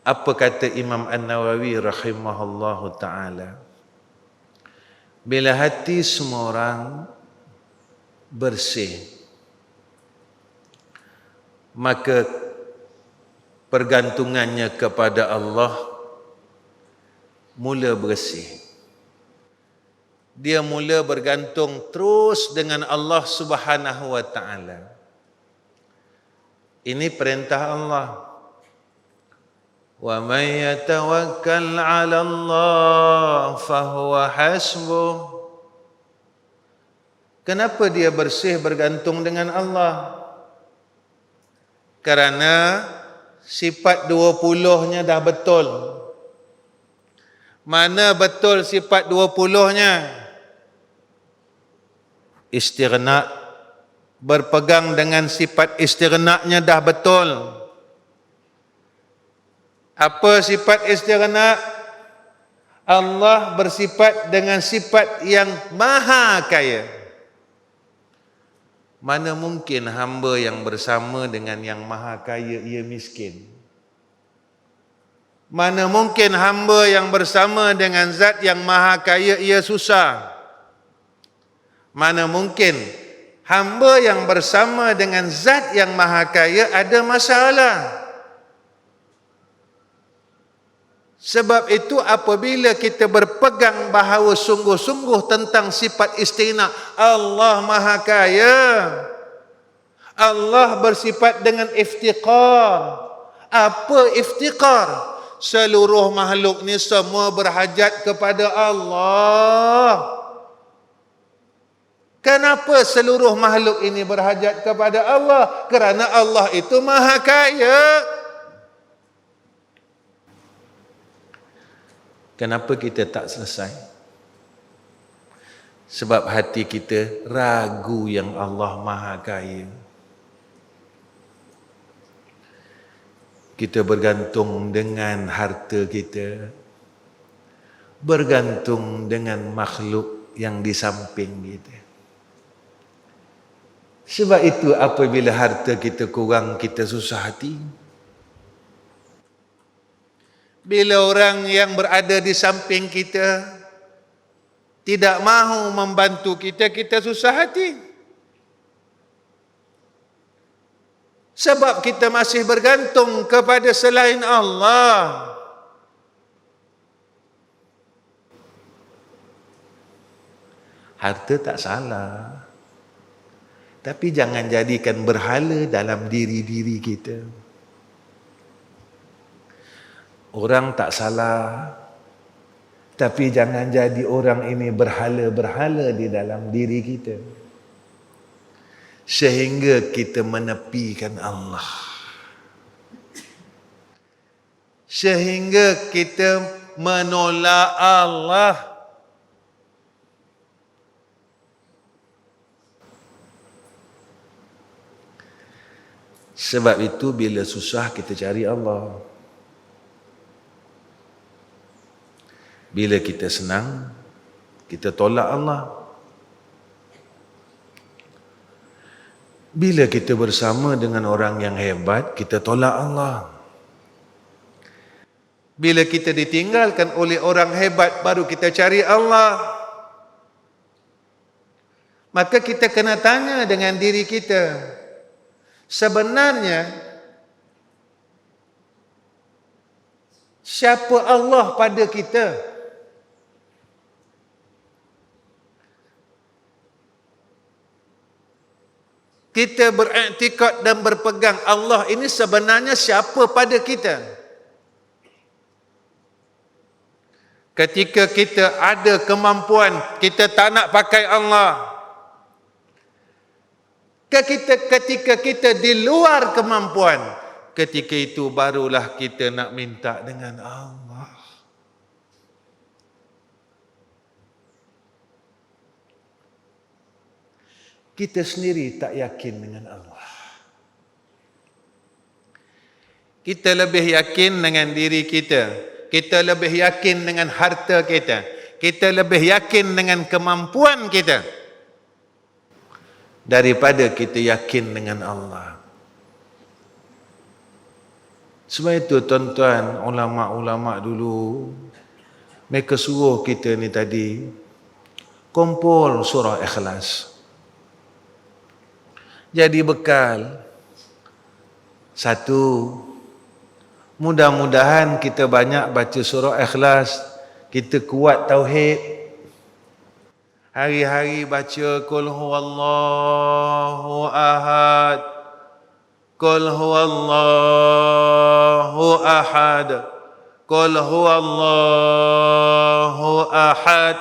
Apa kata Imam An-Nawawi rahimahullahu ta'ala? Bila hati semua orang bersih, maka pergantungannya kepada Allah mula bersih. Dia mula bergantung terus dengan Allah Subhanahu wa ta'ala. Ini perintah Allah. Wa may yatawakkal 'ala Allah fahuwa hasbuh. Kenapa dia bersih bergantung dengan Allah? Karena sifat 20-nya dah betul. Mana betul sifat 20-nya? Istighna, berpegang dengan sifat istighna'nya dah betul. Apa sifat istighna'? Allah bersifat dengan sifat yang maha kaya. Mana mungkin hamba yang bersama dengan yang maha kaya ia miskin? Mana mungkin hamba yang bersama dengan zat yang maha kaya ia susah? Mana mungkin hamba yang bersama dengan zat yang maha kaya ada masalah? Sebab itu apabila kita berpegang bahawa sungguh-sungguh tentang sifat istighna, Allah maha kaya, Allah bersifat dengan iftiqar. Apa iftiqar? Seluruh makhluk ni semua berhajat kepada Allah. Kenapa seluruh makhluk ini berhajat kepada Allah? Kerana Allah itu maha kaya. Kenapa kita tak selesai? Sebab hati kita ragu yang Allah maha kaya. Kita bergantung dengan harta kita, bergantung dengan makhluk yang di samping kita. Sebab itu apabila harta kita kurang, kita susah hati. Bila orang yang berada di samping kita tidak mahu membantu kita, kita susah hati. Sebab kita masih bergantung kepada selain Allah. Harta tak salah, tapi jangan jadikan berhala dalam diri-diri kita. Orang tak salah, tapi jangan jadi orang ini berhala-berhala di dalam diri kita, sehingga kita menepikan Allah, sehingga kita menolak Allah. Sebab itu bila susah kita cari Allah. Bila kita senang, kita tolak Allah. Bila kita bersama dengan orang yang hebat, kita tolak Allah. Bila kita ditinggalkan oleh orang hebat, baru kita cari Allah. Maka kita kena tanya dengan diri kita, sebenarnya siapa Allah pada kita? Kita beriktikad dan berpegang Allah ini sebenarnya siapa pada kita? Ketika kita ada kemampuan, kita tak nak pakai Allah. Ketika kita di luar kemampuan, ketika itu barulah kita nak minta dengan Allah. Kita sendiri tak yakin dengan Allah. Kita lebih yakin dengan diri kita. Kita lebih yakin dengan harta kita. Kita lebih yakin dengan kemampuan kita daripada kita yakin dengan Allah. Sebab itu tuan-tuan, ulama-ulama dulu, mereka suruh kita ni tadi, kumpul surah Ikhlas. Jadi bekal. Satu, mudah-mudahan kita banyak baca surah Ikhlas, kita kuat tauhid. Hari-hari baca Qul huwallahu ahad, Qul huwallahu ahad, Qul huwallahu ahad.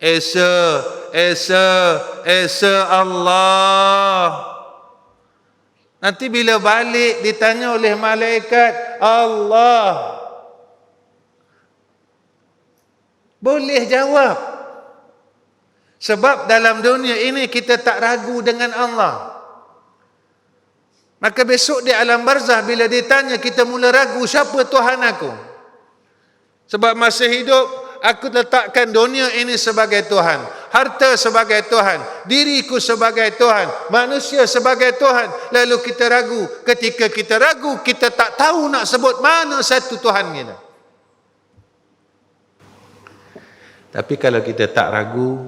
Esa Allah. Nanti bila balik ditanya oleh malaikat, Allah. Boleh jawab. Sebab dalam dunia ini kita tak ragu dengan Allah. Maka besok di alam barzah bila ditanya kita mula ragu, siapa Tuhan aku? Sebab masa hidup aku letakkan dunia ini sebagai Tuhan, harta sebagai Tuhan, diriku sebagai Tuhan, manusia sebagai Tuhan. Lalu kita ragu. Ketika kita ragu, kita tak tahu nak sebut mana satu Tuhan kita. Tapi kalau kita tak ragu,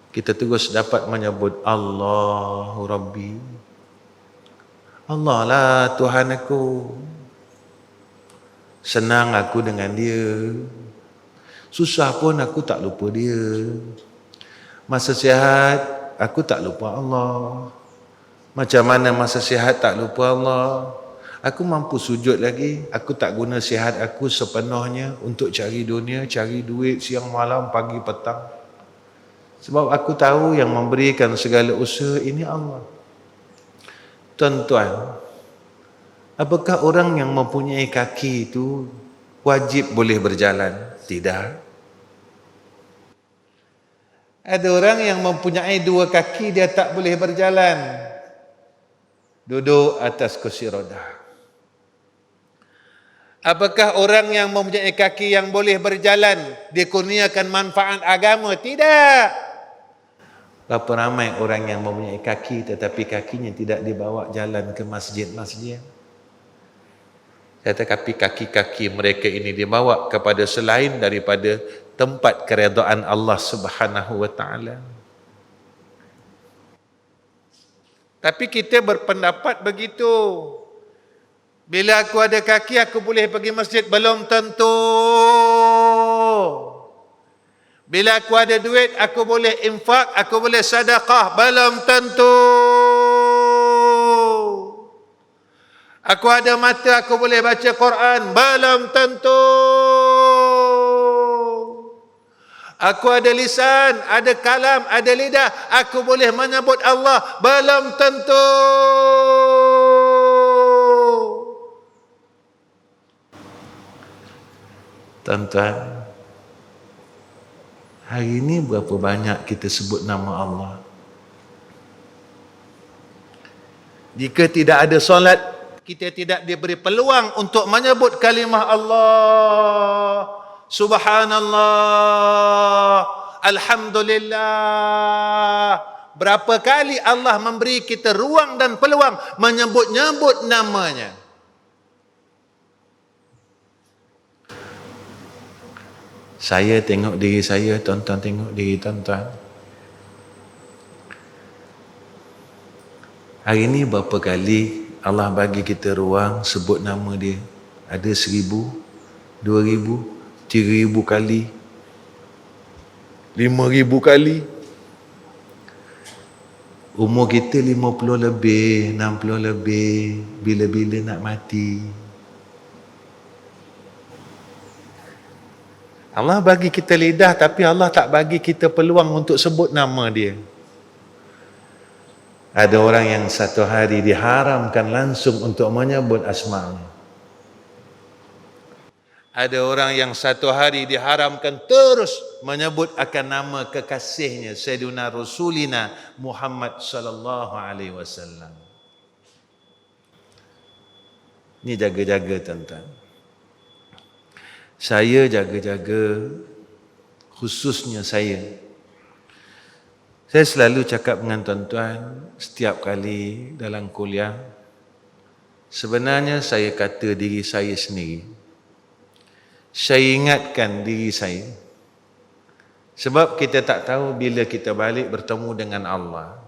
kita terus dapat menyebut Allahu Rabbi. Allah lah Tuhan aku. Senang aku dengan dia. Susah pun aku tak lupa dia. Masa sihat, aku tak lupa Allah. Macam mana masa sihat tak lupa Allah? Aku mampu sujud lagi. Aku tak guna sihat aku sepenuhnya untuk cari dunia, cari duit siang malam, pagi petang. Sebab aku tahu yang memberikan segala usaha ini Allah. Tuan-tuan, apakah orang yang mempunyai kaki itu wajib boleh berjalan? Tidak. Ada orang yang mempunyai dua kaki, dia tak boleh berjalan. Duduk atas kursi roda. Apakah orang yang mempunyai kaki yang boleh berjalan dikurniakan manfaat agama? Tidak. Berapa ramai orang yang mempunyai kaki tetapi kakinya tidak dibawa jalan ke masjid-masjid. Tetapi kaki-kaki mereka ini dibawa kepada selain daripada tempat keredaan Allah Subhanahu wa taala. Tapi kita berpendapat begitu. Bila aku ada kaki aku boleh pergi masjid, belum tentu. Bila aku ada duit aku boleh infak, aku boleh sedekah, belum tentu. Aku ada mata, aku boleh baca Quran, belum tentu. Aku ada lisan, ada kalam, ada lidah, aku boleh menyebut Allah, belum tentu. Tuan-tuan, hari ini berapa banyak kita sebut nama Allah? Jika tidak ada solat, kita tidak diberi peluang untuk menyebut kalimah Allah. Subhanallah, Alhamdulillah. Berapa kali Allah memberi kita ruang dan peluang menyebut-nyebut namanya. Saya tengok diri saya, tuan-tuan tengok diri tuan-tuan. Hari ini berapa kali Allah bagi kita ruang sebut nama dia? Ada 1,000, 2,000, 3,000 kali, 5,000 kali. Umur kita 50 lebih, 60 lebih, bila-bila nak mati. Allah bagi kita lidah tapi Allah tak bagi kita peluang untuk sebut nama dia. Ada orang yang satu hari diharamkan langsung untuk menyebut asma'nya. Ada orang yang satu hari diharamkan terus menyebut akan nama kekasihnya Sayyidina Rasulina Muhammad sallallahu alaihi wasallam. Ini jaga-jaga tuan-tuan. Saya jaga-jaga, khususnya saya selalu cakap dengan tuan-tuan setiap kali dalam kuliah, Sebenarnya saya kata diri saya sendiri. Saya ingatkan diri saya. Sebab kita tak tahu bila kita balik bertemu dengan Allah.